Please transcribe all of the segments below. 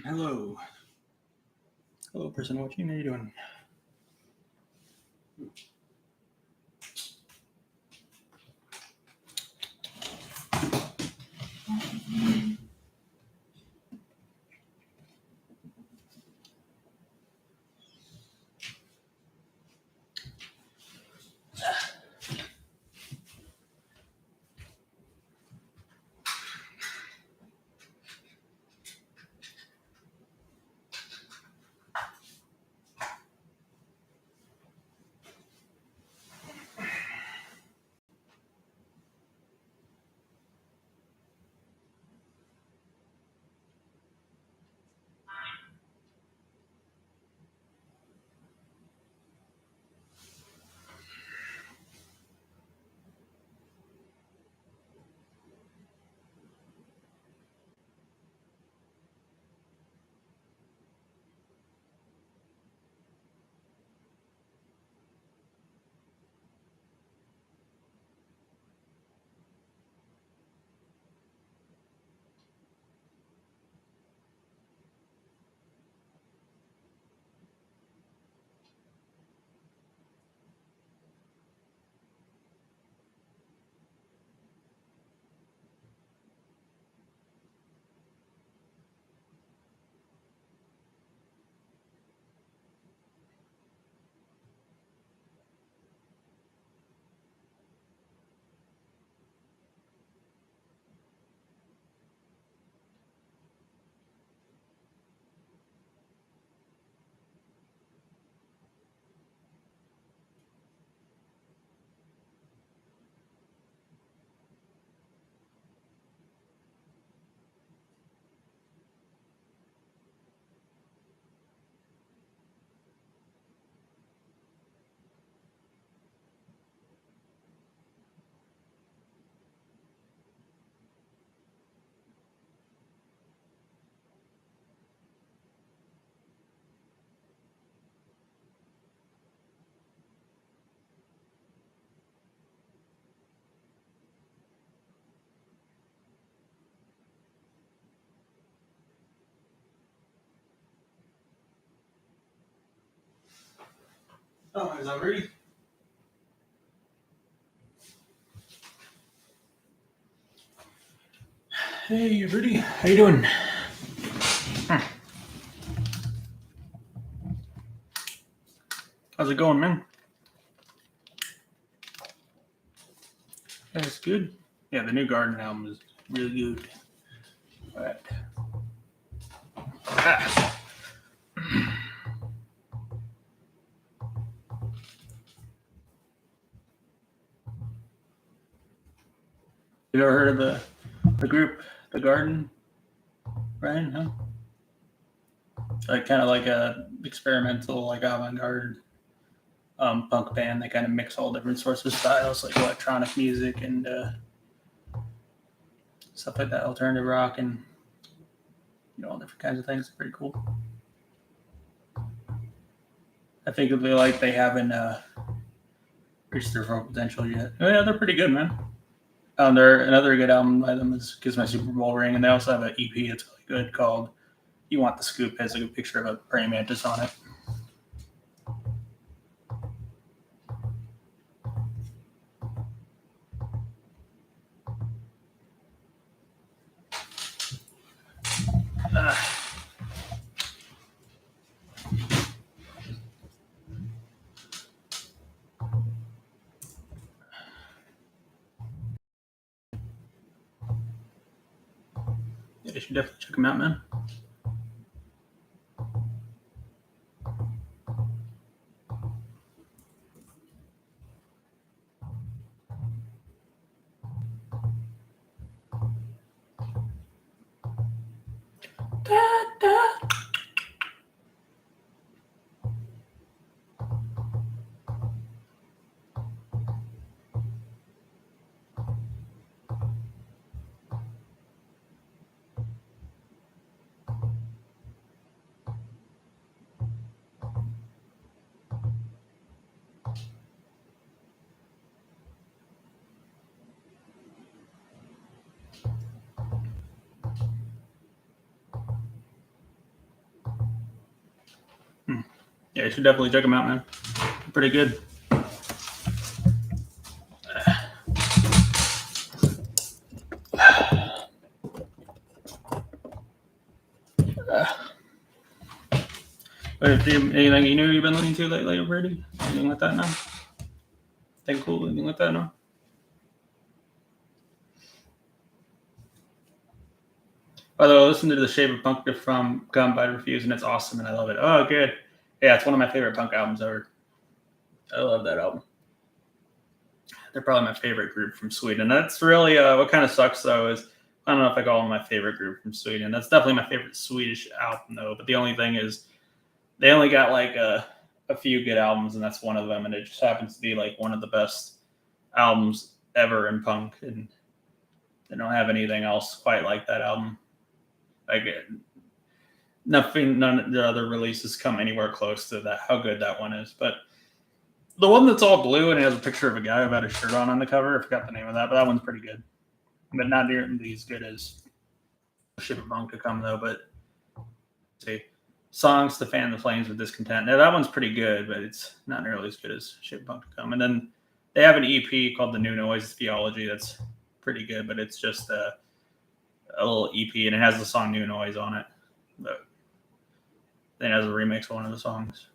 Hello. Hello, person watching. How you doing? Oh, is that ready? Hey, Rudy. How you doing? How's it going, man? That's good. Yeah, the new Garden album is really good. All right. You ever heard of the group, The Garden, Brian? Huh? Like kind of like a experimental, like avant-garde punk band. They kind of mix all different sorts of styles, like electronic music and stuff like that, alternative rock, and all different kinds of things. It's pretty cool. I think they haven't reached their full potential yet. Oh, yeah, they're pretty good, man. Another good album by them is "Kiss My Super Bowl Ring," and they also have an EP that's really good called "You Want the Scoop." It has a good picture of a praying mantis on it. Yeah, you should definitely check them out, man. Yeah, you should definitely check them out, man. Pretty good. Anything new you've been listening to lately, Brady? Anything like that now? Anything cool? Anything like that now? By the way, I listened to The Shape of Punk from Gum by Refuse, and it's awesome, and I love it. Oh, good. Yeah, it's one of my favorite punk albums ever. I love that album. They're probably my favorite group from Sweden. That's really what kind of sucks, though, is I don't know if I call them my favorite group from Sweden. That's definitely my favorite Swedish album, though. But the only thing is they only got like a few good albums, and that's one of them. And it just happens to be like one of the best albums ever in punk. And they don't have anything else quite like that album. Like none of the other releases come anywhere close to that. How good that one is, but the one that's all blue and it has a picture of a guy without a shirt on the cover. I forgot the name of that, but that one's pretty good. But not nearly as good as Ship of Punk to Come, though. But see, songs to fan the flames with discontent. Now that one's pretty good, but it's not nearly as good as Ship of Punk to Come. And then they have an EP called The New Noise Theology that's pretty good, but it's just a little EP and it has the song New Noise on it. But it has a remix of one of the songs.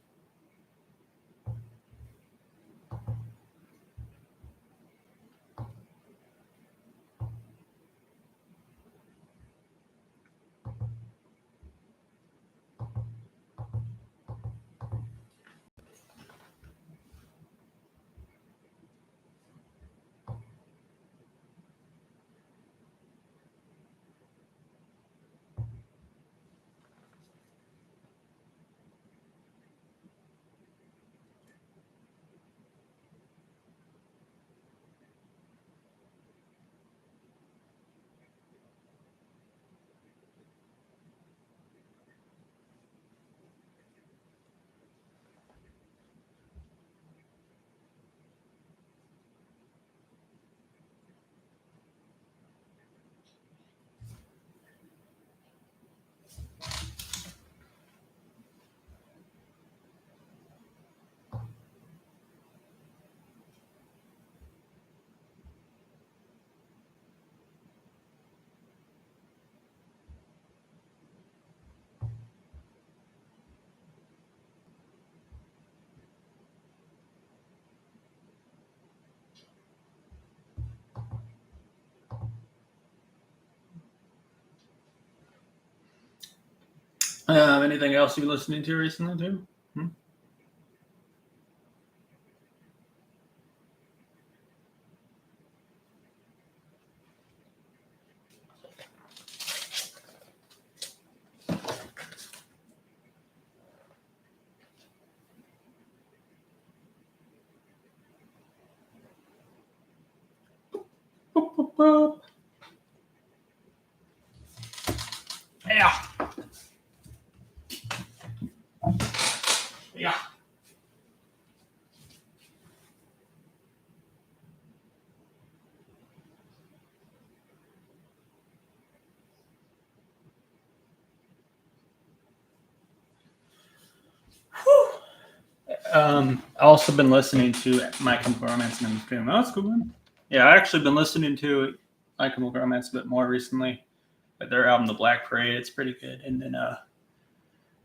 Anything else you've been listening to recently, too? Boop, boop, boop. Yeah. Yeah. I also been listening to My Chemical Romance and MF Doom. Oh, that's cool, man. Yeah, I actually been listening to My Chemical Romance a bit more recently. But their album, The Black Parade, it's pretty good. And then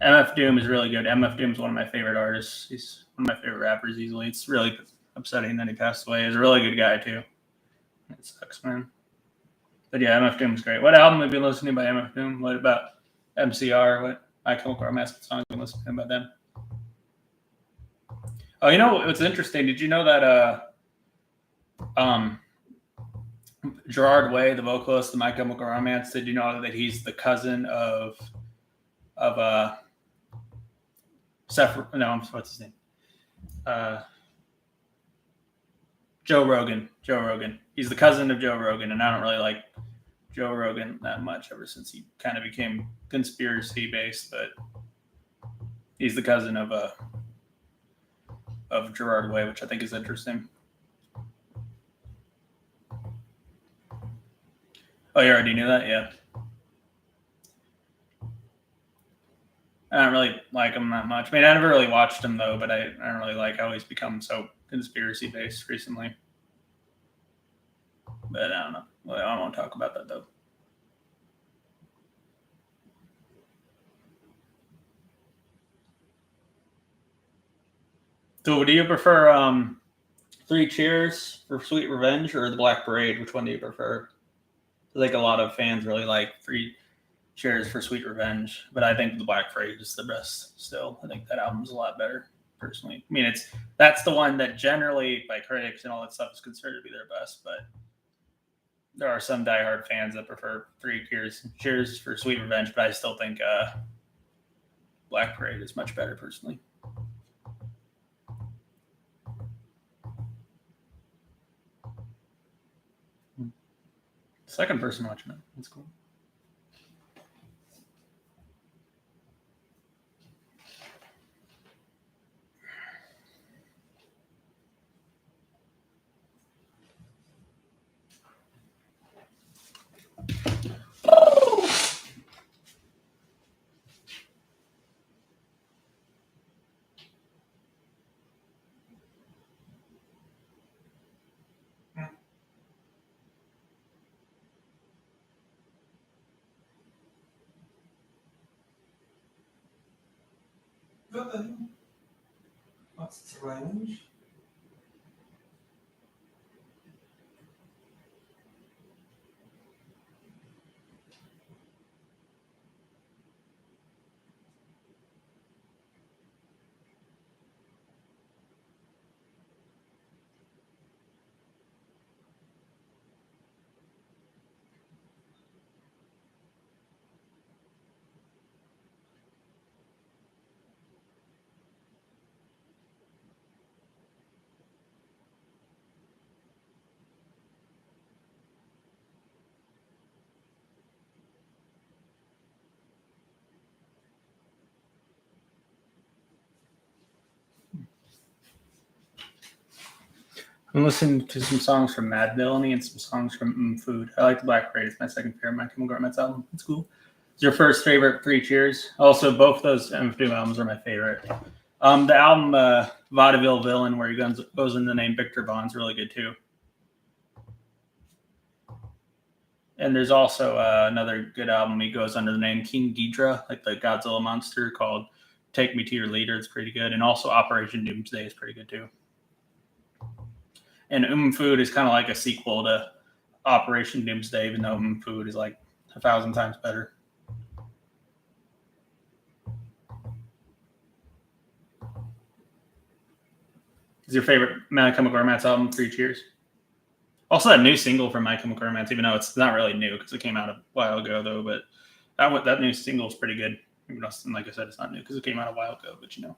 MF Doom is really good. MF Doom is one of my favorite artists. He's one of my favorite rappers easily. It's really upsetting that he passed away. He's a really good guy too. It sucks, man. But yeah, MF Doom's great. What album have you been listening to by MF Doom? What about MCR? What My Chemical Romance songs have you been listening to about them? Oh, you know what's interesting? Did you know that Gerard Way, the vocalist of My Chemical Romance, did you know that he's the cousin of Seth? No, what's his name? Joe Rogan. Joe Rogan. He's the cousin of Joe Rogan, and I don't really like Joe Rogan that much ever since he kind of became conspiracy based. But he's the cousin of Gerard Way, which I think is interesting. Oh, you already knew that? Yeah. I don't really like them that much. I mean, I never really watched them though, but I don't really like how he's become so conspiracy based recently. But I don't know. Well, I won't talk about that though. So, do you prefer Three Cheers for Sweet Revenge or the Black Parade? Which one do you prefer? I think a lot of fans really like Three Cheers for Sweet Revenge, but I think the Black Parade is the best still. I think that album's a lot better, personally. I mean, that's the one that generally by critics and all that stuff is considered to be their best, but there are some diehard fans that prefer Three Cheers for Sweet Revenge, but I still think Black Parade is much better, personally. Second person watching it. That's cool. What's strange? I'm listening to some songs from Mad Villainy and some songs from Food. I like the Black Parade. It's my second favorite My Chemical Romance album. It's cool. It's your first favorite Three Cheers. Also, both those Food albums are my favorite. The album Vaudeville Villain, where he goes in the name Victor Vaughn's really good too. And there's also another good album. He goes under the name King Ghidorah, like the Godzilla monster, called Take Me to Your Leader. It's pretty good. And also Operation Doomsday is pretty good too. And Food is kind of like a sequel to Operation Doomsday, even though Food is like 1,000 times better. Is your favorite My Chemical Romance album Three Cheers? Also, that new single from My Chemical Romance, even though it's not really new because it came out a while ago, though, but that new single is pretty good. Even though, like I said, it's not new because it came out a while ago, but you know.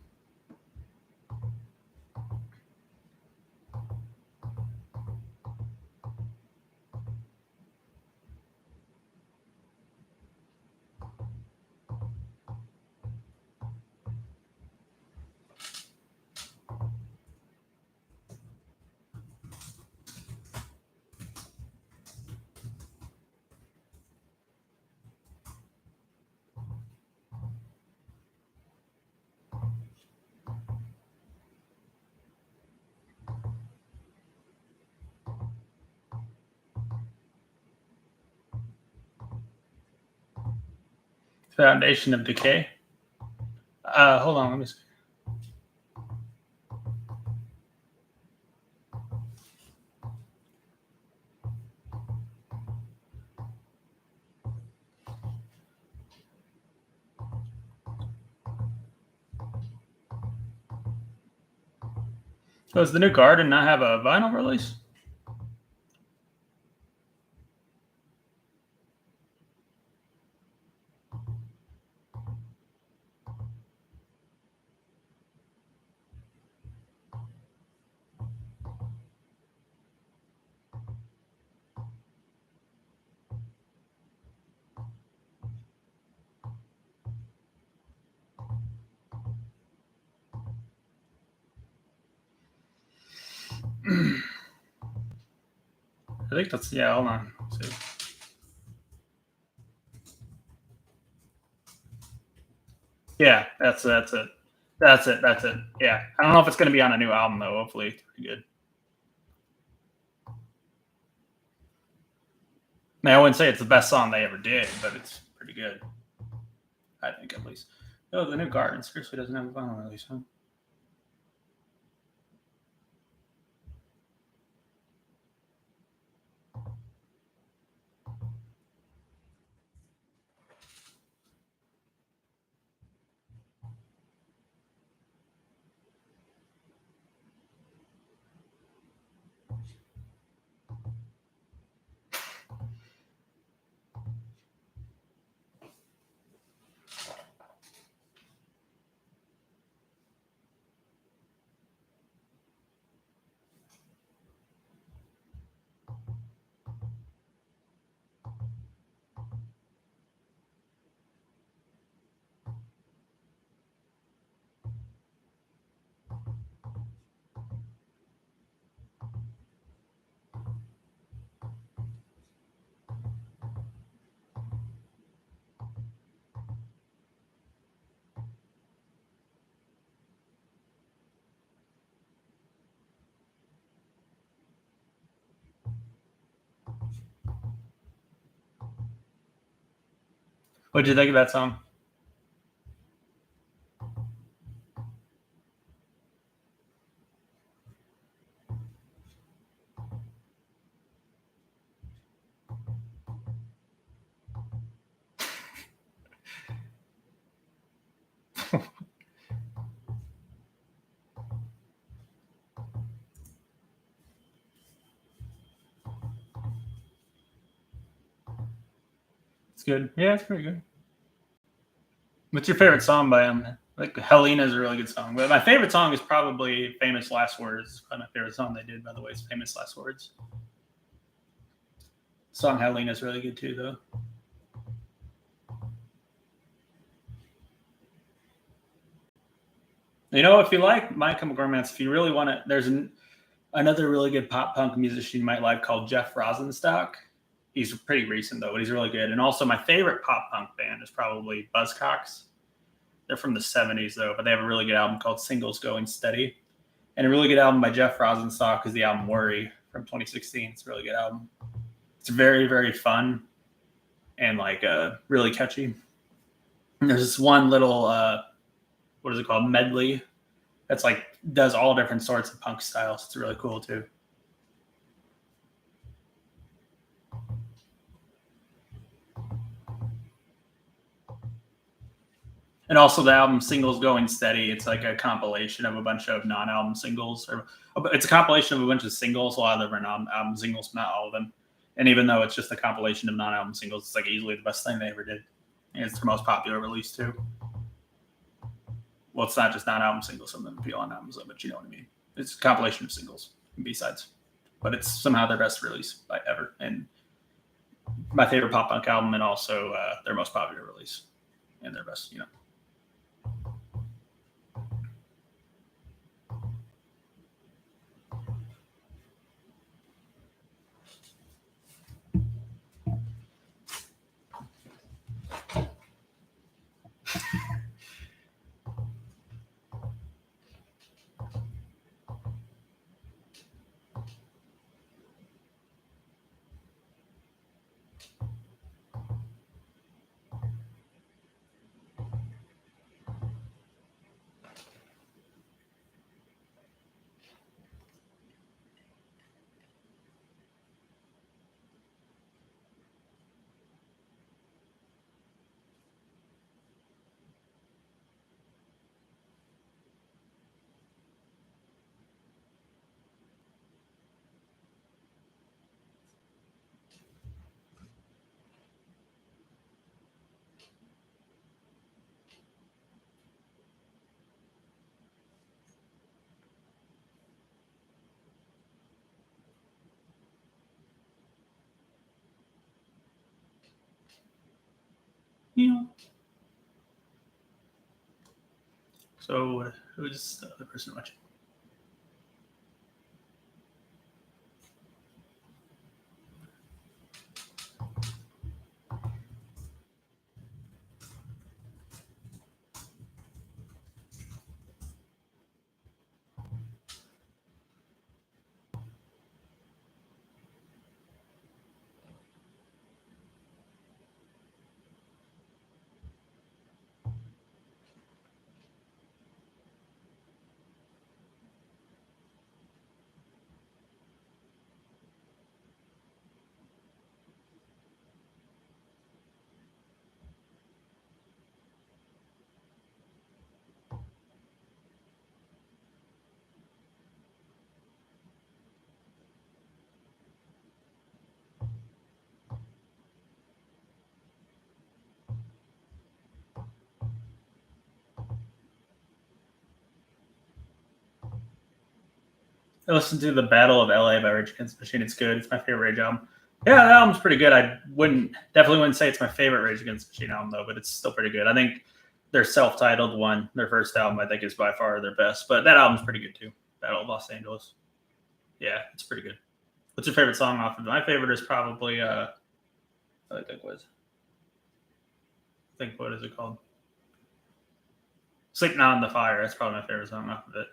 Foundation of Decay. Hold on, let me see. Does the new Garden not have a vinyl release? I think that's, yeah, hold on. Let's see. Yeah, That's it. That's it. Yeah. I don't know if it's going to be on a new album, though. Hopefully, it's pretty good. I mean, I wouldn't say it's the best song they ever did, but it's pretty good. I think, at least. Oh, the new Garden seriously doesn't have a vinyl release, huh? What did you think of that song? It's good. Yeah, it's pretty good. What's your favorite song by him? Like Helena is a really good song, but my favorite song is probably "Famous Last Words." Probably my favorite song they did, by the way, is "Famous Last Words." Song Helena is really good too, though. You know, if you like My Chemical Romance, if you really want to, there's another really good pop punk musician you might like called Jeff Rosenstock. He's pretty recent though, but he's really good. And also, my favorite pop punk band is probably Buzzcocks. They're from the '70s though, but they have a really good album called "Singles Going Steady," and a really good album by Jeff Rosenstock is the album "Worry" from 2016. It's a really good album. It's very, very fun and like really catchy. And there's this one little what is it called, medley, that's like does all different sorts of punk styles. It's really cool too. And also the album "Singles Going Steady." It's like a compilation of a bunch of non-album singles, or it's a compilation of a bunch of singles. A lot of them are non-album singles, not all of them. And even though it's just a compilation of non-album singles, it's like easily the best thing they ever did. And it's their most popular release too. Well, it's not just non-album singles; some of them appeal on albums, but you know what I mean. It's a compilation of singles and B-sides, but it's somehow their best release by ever, and my favorite pop punk album, and also their most popular release and their best, you know. Yeah. So who's the other person watching? I listened to the Battle of LA by Rage Against the Machine. It's good. It's my favorite Rage album. Yeah, that album's pretty good. I definitely wouldn't say it's my favorite Rage Against the Machine album though, but it's still pretty good. I think their self-titled one, their first album, I think is by far their best. But that album's pretty good too. Battle of Los Angeles. Yeah, it's pretty good. What's your favorite song off of it? My favorite is probably I think what is it called? Sleep Now in the Fire. That's probably my favorite song off of it.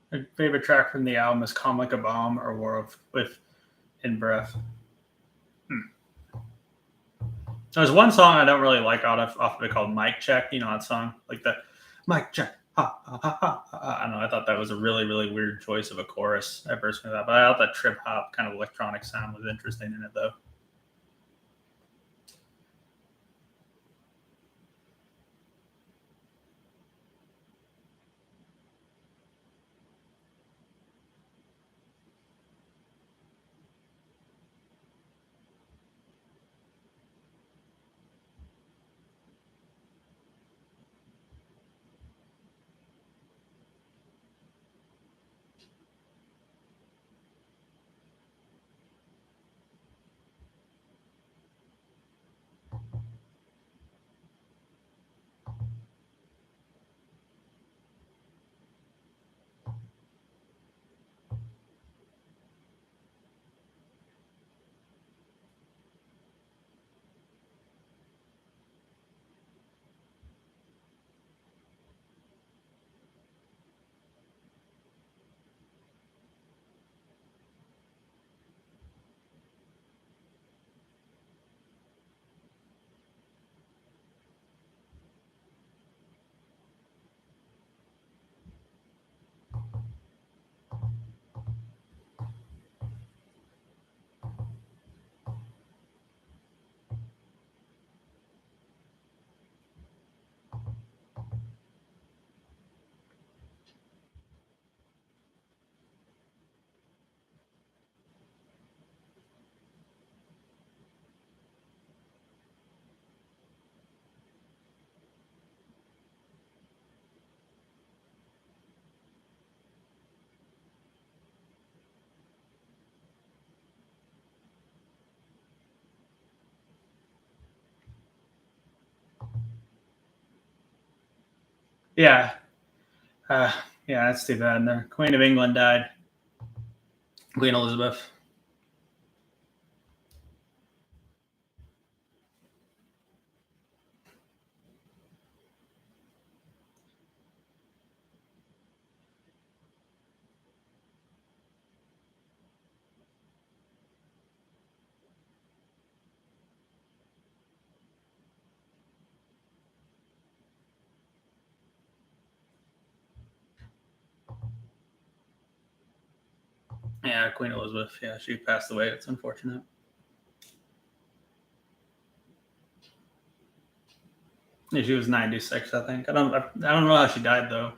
My favorite track from the album is "Calm Like a Bomb" or "War of with In Breath." There's one song I don't really like off of it called "Mic Check." You know that song, like the "Mic Check." Ha, ha, ha, ha, ha. I don't know. I thought that was a really, really weird choice of a chorus at first, but I thought that trip hop kind of electronic sound was interesting in it, though. Yeah, Yeah, that's too bad. The Queen of England died. Queen Elizabeth. Yeah, Queen Elizabeth. Yeah, she passed away. It's unfortunate. Yeah, she was 96, I think. I don't know how she died though.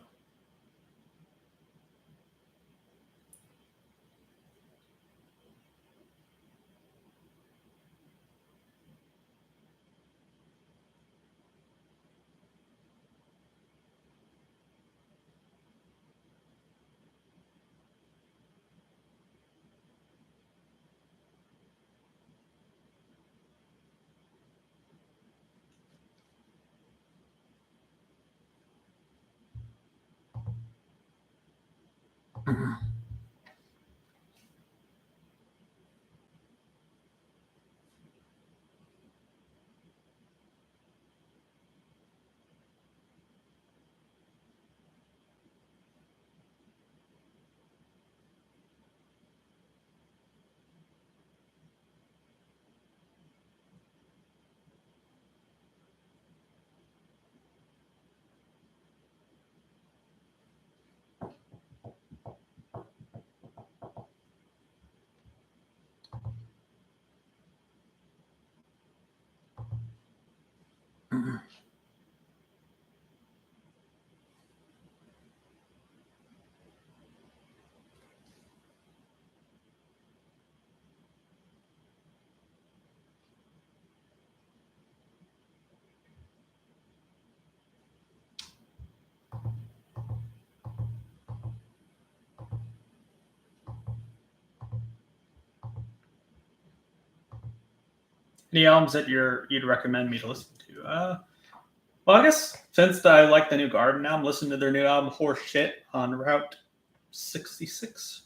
Any albums that you'd recommend me to listen to? Well, I guess since I like the new Garden album, listen to their new album Horse Shit on Route 66.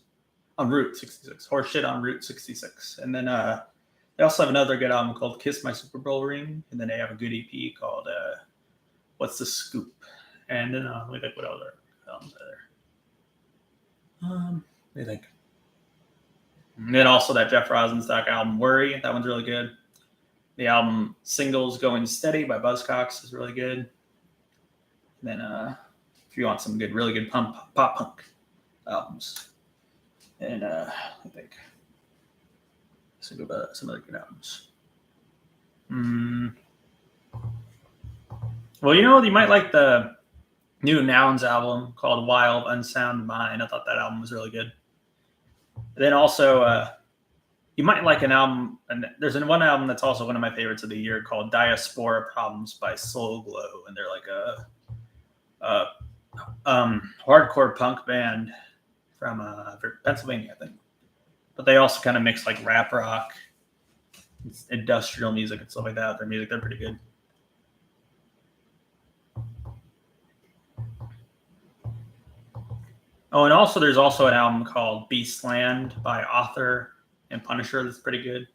On Route 66. Horse Shit on Route 66. And then they also have another good album called Kiss My Super Bowl Ring. And then they have a good EP called What's the Scoop? And then let me think what other albums are there. What do you think? And then also that Jeff Rosenstock album Worry. That one's really good. The album Singles Going Steady by Buzzcocks is really good. And then if you want some good, really good pop punk albums. And I think think about some other good albums. Well, you might like the new Nouns album called Wild Unsound Mind. I thought that album was really good. And then also, you might like an album, and there's one album that's also one of my favorites of the year called Diaspora Problems by Soul Glow, and they're like a hardcore punk band from Pennsylvania, I think. But they also kind of mix like rap rock, industrial music, and stuff like that. Their music, they're pretty good. Oh, and also there's also an album called Beastland by Author and Punisher that's pretty good.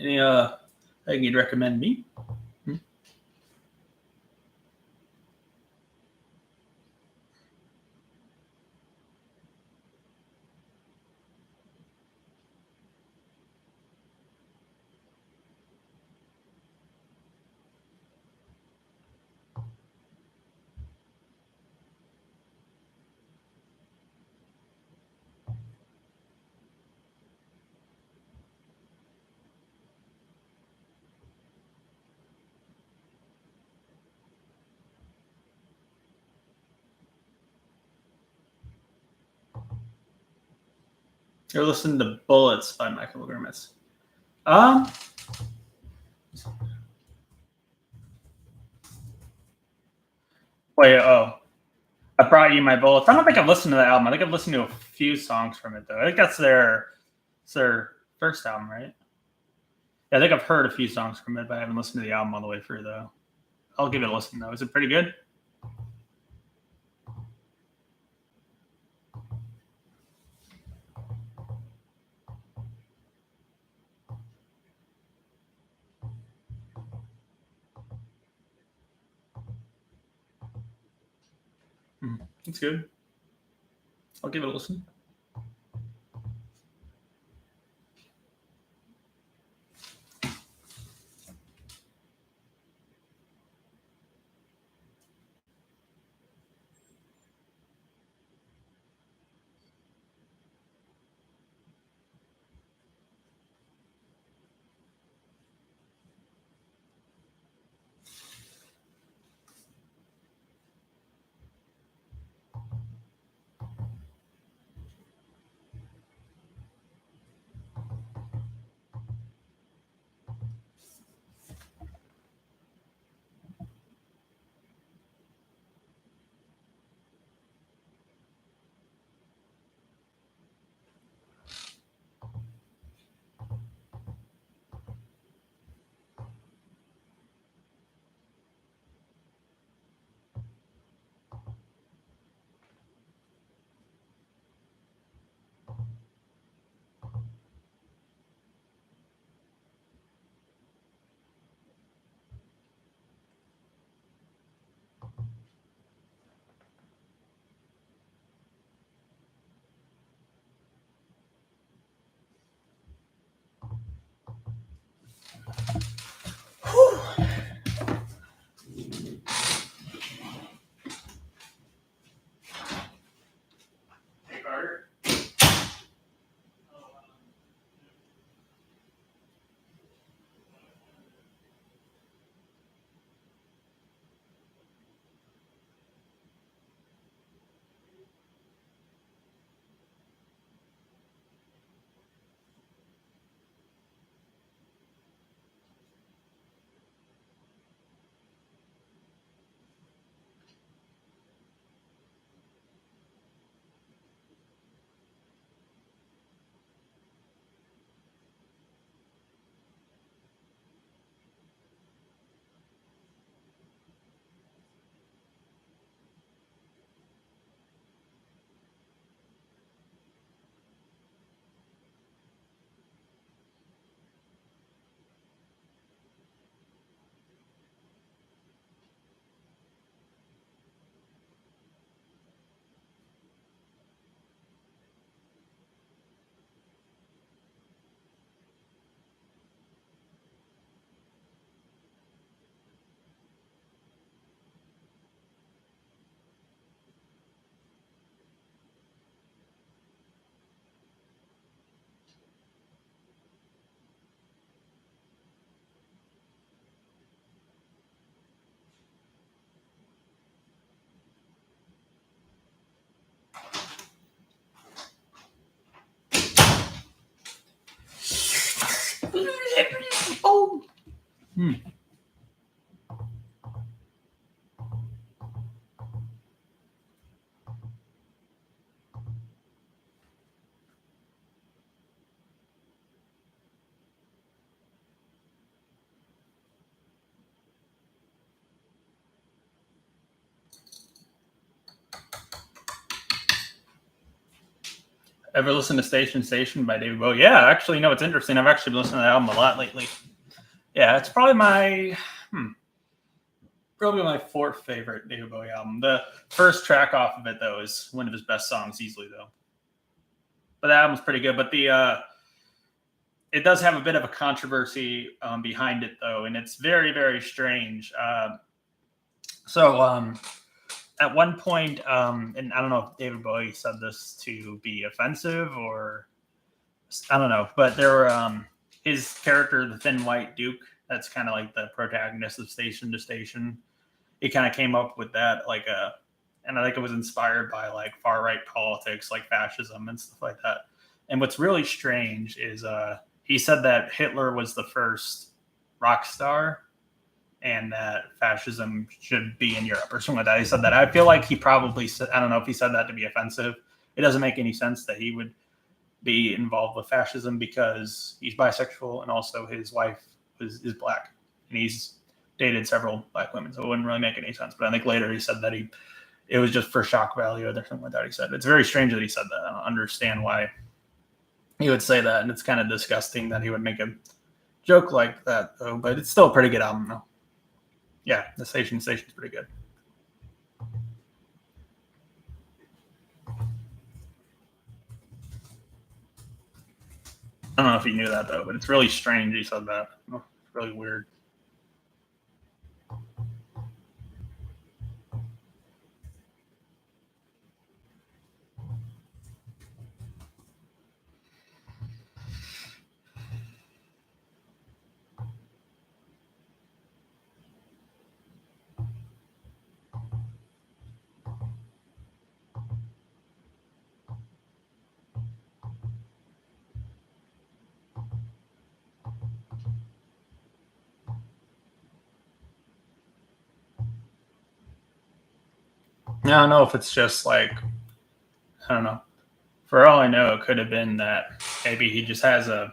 Any thing you'd recommend me? You're listening to Bullets by Michael Grimace. Wait, oh. I Brought You My Bullets. I don't think I've listened to that album. I think I've listened to a few songs from it, though. I think that's their first album, right? Yeah, I think I've heard a few songs from it, but I haven't listened to the album all the way through, though. I'll give it a listen, though. Is it pretty good? It's good. I'll give it a listen. Hey, Carter. Oh. Ever listen to Station Station by David Bowie? Yeah, actually, no, it's interesting. I've actually been listening to that album a lot lately. Yeah, it's probably my fourth favorite David Bowie album. The first track off of it, though, is one of his best songs, easily, though. But that album's pretty good. But it does have a bit of a controversy behind it, though, and it's very, very strange. So at one point, and I don't know if David Bowie said this to be offensive or I don't know, but there were his character, the Thin White Duke, that's kind of like the protagonist of Station to Station. He kind of came up with that, and I think it was inspired by like far right politics, like fascism and stuff like that. And what's really strange is he said that Hitler was the first rock star and that fascism should be in Europe or something like that. He said that. I feel like he probably said, I don't know if he said that to be offensive. It doesn't make any sense that he would be involved with fascism because he's bisexual and also his wife is black and he's dated several black women. So it wouldn't really make any sense. But I think later he said that it was just for shock value or something like that. He said it's very strange that he said that. I don't understand why he would say that, and it's kind of disgusting that he would make a joke like that, though. But it's still a pretty good album, though. Yeah, the station's pretty good. I don't know if you knew that though, but it's really strange he said that. It's really weird. I don't know if it's just like, I don't know. For all I know, it could have been that maybe he just has a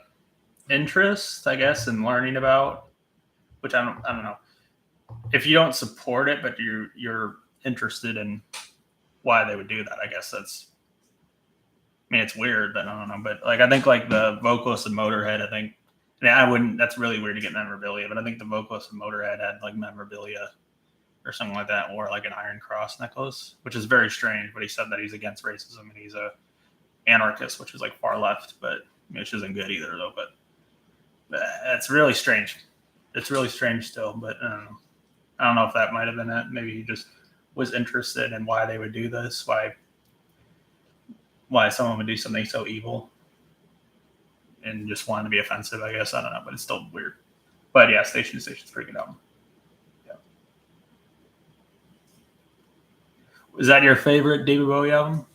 interest, I guess, in learning about, which I don't know. If you don't support it, but you're interested in why they would do that, I guess that's. I mean, it's weird, but I don't know. But like, I think like the vocalist of Motorhead, I think, yeah, I wouldn't. That's really weird to get memorabilia, but I think the vocalist of Motorhead had like memorabilia or something like that, or like an Iron Cross necklace, which is very strange. But he said that he's against racism and he's a anarchist, which is like far left, but which isn't good either, though. But it's really strange. It's really strange still, but I don't know if that might have been it. Maybe he just was interested in why they would do this, why someone would do something so evil, and just wanted to be offensive. I guess I don't know, but it's still weird. But yeah, Station's pretty good album. Yeah. Is that your favorite David Bowie album?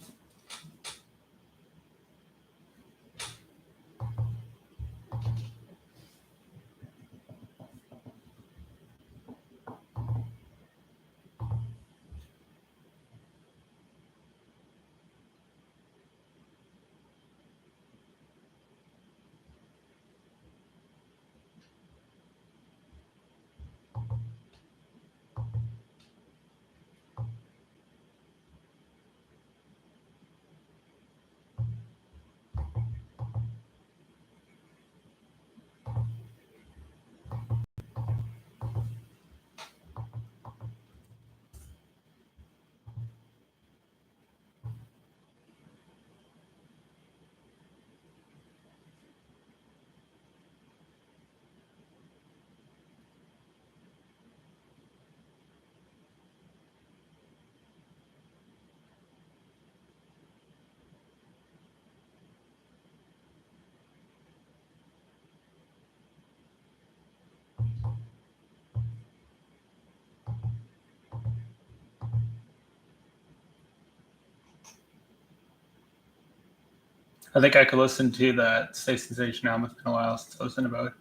I think I could listen to that Stay Sensation album. It's been a while since I listened about it.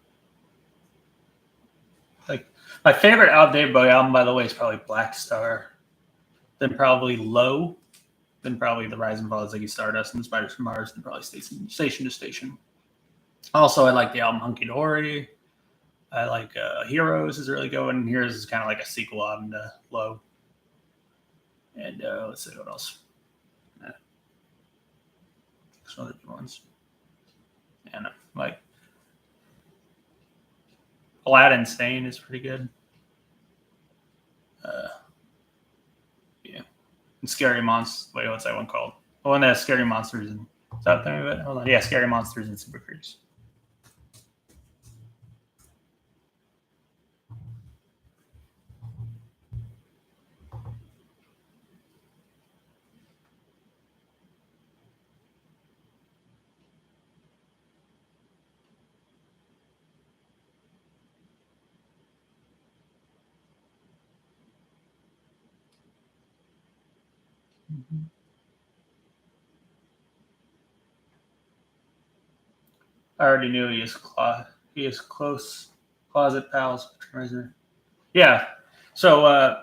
Like my favorite David Bowie album, by the way, is probably Black Star. Then probably Low. Then probably The Rise and Fall of Ziggy Stardust and Spiders from Mars. Then probably Station to Station. Also, I like the album Hunky Dory. I like Heroes is really good, and Heroes is kind of like a sequel album to Low. And let's see what else. Some other ones. And like Aladdin Sane is pretty good. Yeah. And Scary Monsters. Wait, what's that one called? The one that has Scary Monsters and is that the name of it? Hold on. Yeah, Scary Monsters and Super Creeps. Mm-hmm. I already knew he is close closet pals with Trent Reznor. Yeah. So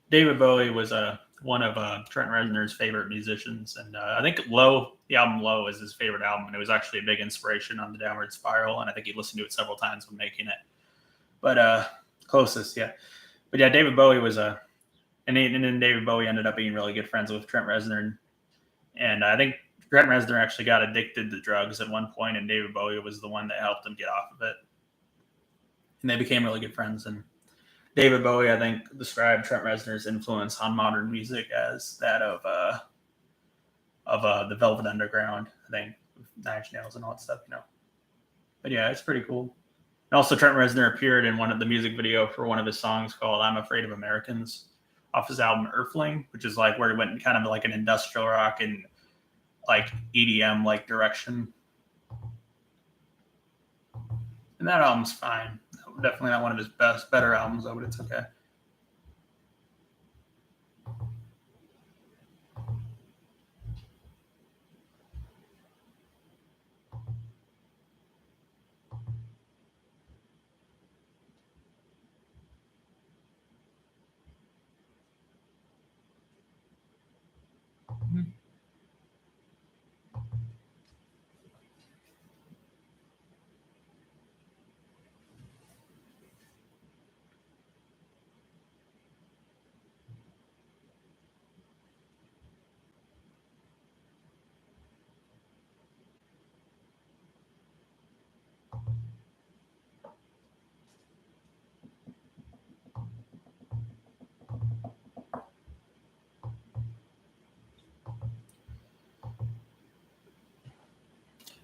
David Bowie was one of Trent Reznor's favorite musicians, and I think Low, the album Low, is his favorite album, and it was actually a big inspiration on the Downward Spiral, and I think he listened to it several times when making it. But closest, yeah. But yeah, David Bowie was and then David Bowie ended up being really good friends with Trent Reznor, and I think Trent Reznor actually got addicted to drugs at one point, and David Bowie was the one that helped him get off of it, and they became really good friends. And David Bowie, I think, described Trent Reznor's influence on modern music as that of the Velvet Underground. I think Nine Inch Nails and all that stuff, But yeah, it's pretty cool. And also, Trent Reznor appeared in one of the music video for one of his songs called "I'm Afraid of Americans" off his album Earthling, which is like where he went in kind of like an industrial rock and like EDM like direction. And that album's fine. Definitely not one of his better albums, though, but it's okay.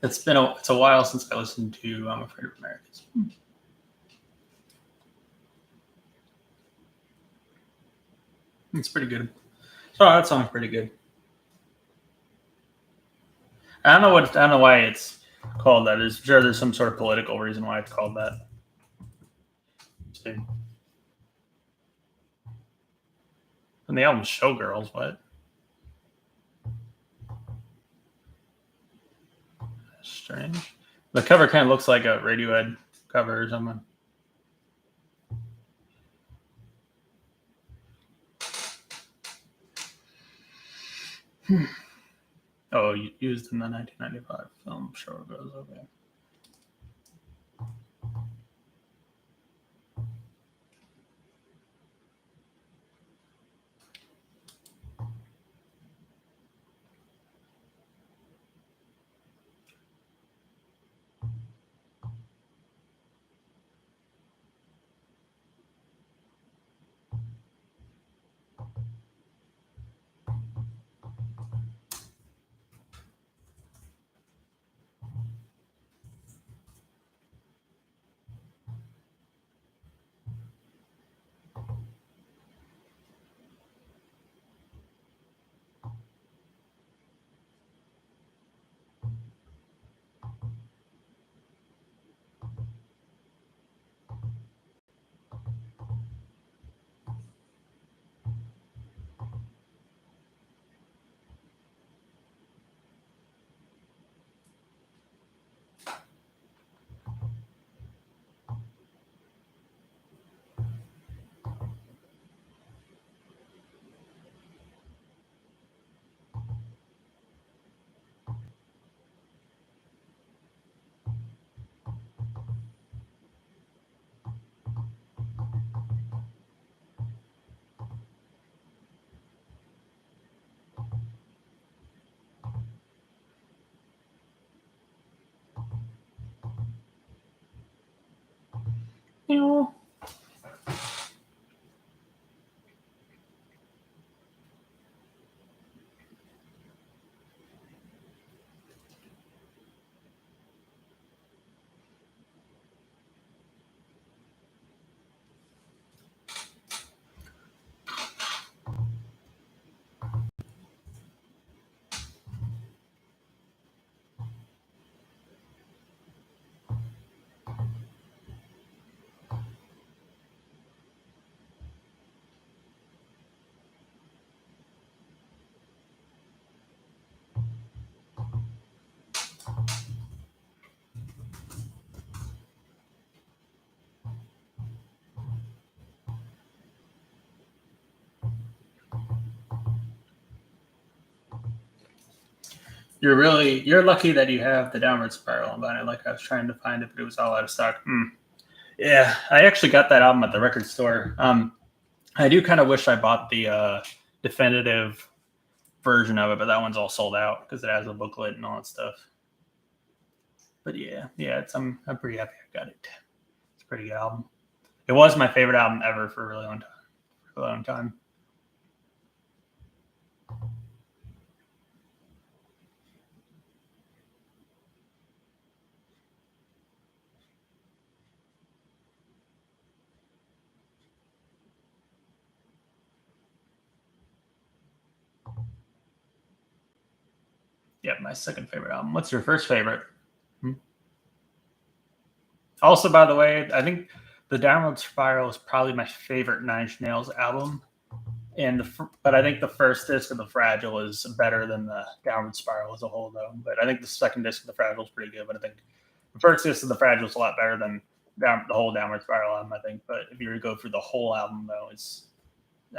It's a while since I listened to "I'm Afraid of Americans." It's pretty good. Oh, that song's pretty good. I don't know why it's called that. Is sure there's some sort of political reason why it's called that. And the album's Showgirls, what? Strange. The cover kind of looks like a Radiohead cover or something. Oh, used in the 1995 film Showgirls. Okay. You You're lucky that you have the Downward Spiral on vinyl. Like I was trying to find it, but it was all out of stock. Yeah, I actually got that album at the record store. I do kind of wish I bought the definitive version of it, but that one's all sold out because it has a booklet and all that stuff. But yeah, I'm pretty happy I got it. It's a pretty good album. It was my favorite album ever for a really long time. Yeah, my second favorite album. What's your first favorite? Also, by the way, I think the Downward Spiral is probably my favorite Nine Inch Nails album. But I think the first disc of The Fragile is better than the Downward Spiral as a whole, though. But I think the second disc of The Fragile is pretty good. But I think the first disc of The Fragile is a lot better than the whole Downward Spiral album, I think. But if you were to go through the whole album, though,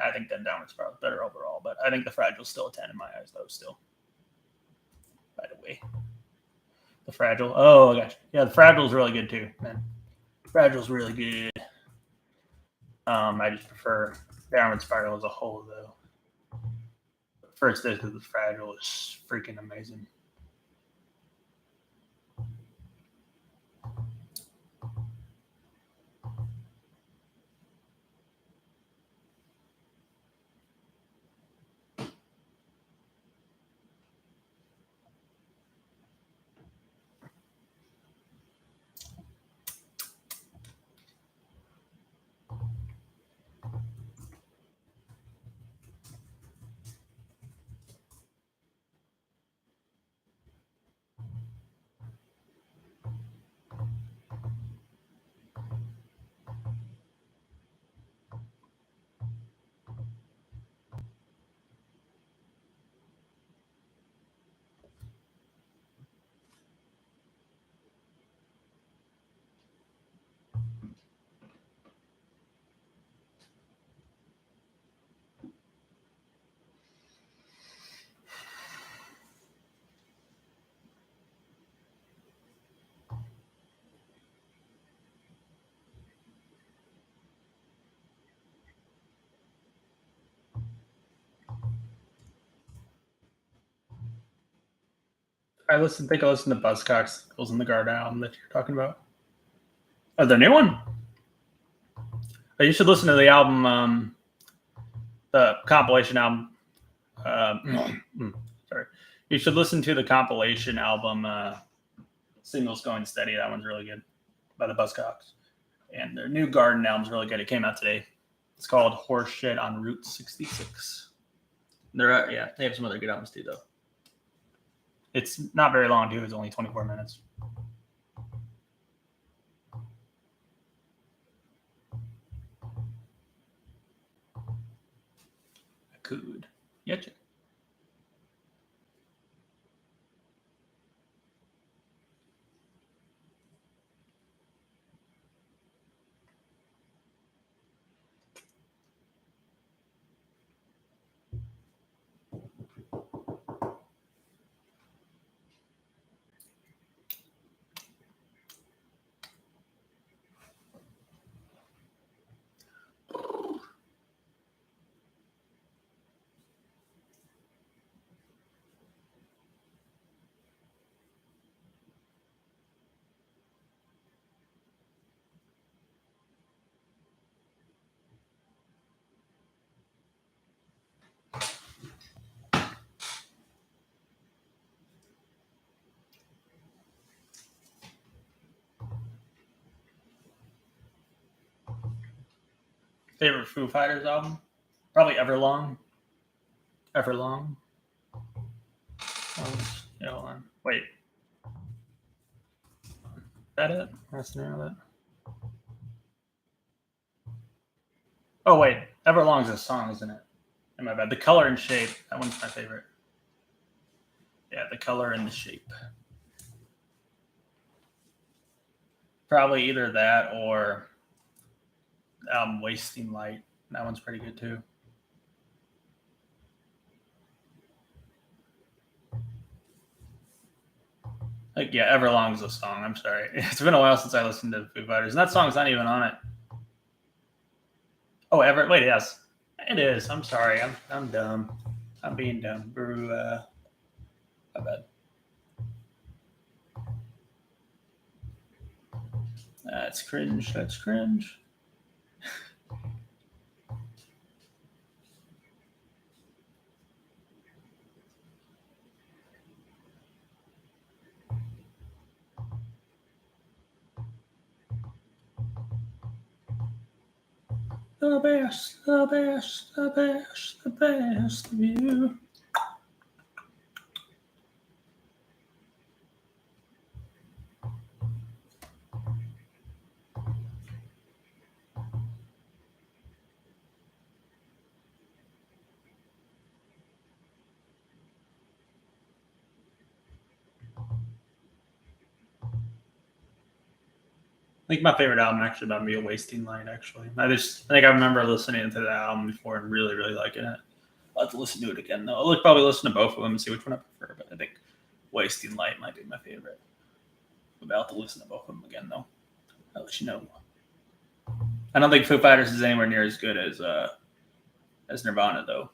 I think the Downward Spiral is better overall. But I think The Fragile is still a 10 in my eyes, though, still. By the way. The Fragile. Oh, gosh. Yeah, The Fragile is really good, too, man. Fragile's really good. I just prefer Downward Spiral as a whole, though. The first disc of The Fragile is freaking amazing. I think I listened to Buzzcocks, Girls in the Garden album that you're talking about. Oh, the new one? Oh, you should listen to the album, the compilation album. Sorry. You should listen to the compilation album, Singles Going Steady. That one's really good by the Buzzcocks. And their new Garden album's really good. It came out today. It's called Horse Shit on Route 66. They have some other good albums too, though. It's not very long, too. It's only 24 minutes. I could. Yeah. Favorite Foo Fighters album? Probably Everlong. Everlong. Oh, yeah, hold on. Wait. Is that it? That's the name of it? Oh, wait. Everlong's a song, isn't it? My bad. The Color and Shape. That one's my favorite. Yeah, The Color and the Shape. Probably either that or Wasting Light. That one's pretty good, too. Like, yeah, Everlong's a song. I'm sorry. It's been a while since I listened to Foo Fighters. And that song's not even on it. Oh, wait, yes. It is. I'm sorry. I'm dumb. I'm being dumb. My bad. That's cringe. That's cringe. The best, the best, the best, the best of you. I think my favorite album actually might be A Wasting Light, actually. I think I remember listening to that album before and really, really liking it. I'll have to listen to it again, though. I'll probably listen to both of them and see which one I prefer, but I think Wasting Light might be my favorite. I'll have to listen to both of them again, though. I'll let you know. I don't think Foo Fighters is anywhere near as good as Nirvana, though.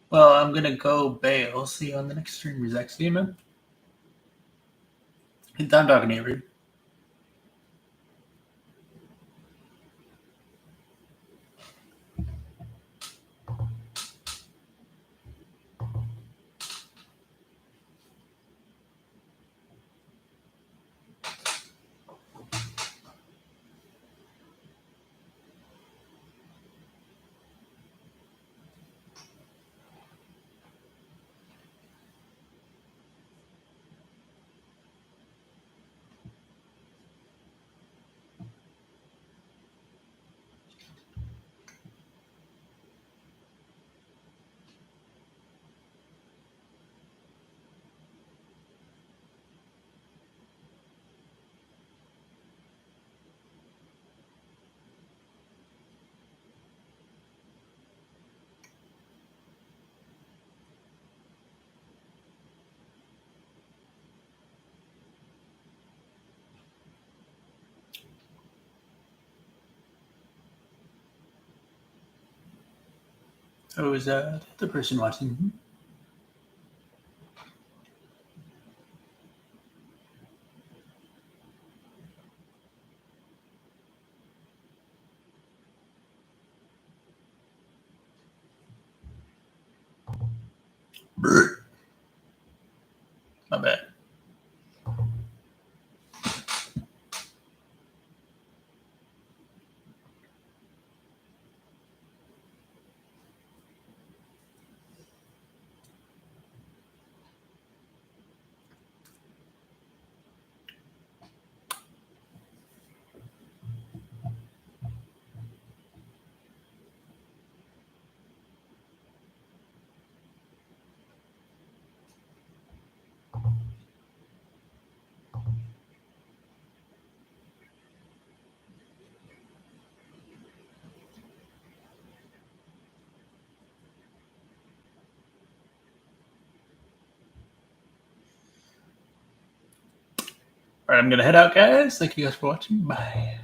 Well, I'm going to go bail. See you on the next stream, Zach. See you, man. I'm talking to you, Reed. Oh, is the person watching? My bad. All right, I'm gonna head out, guys. Thank you guys for watching. Bye.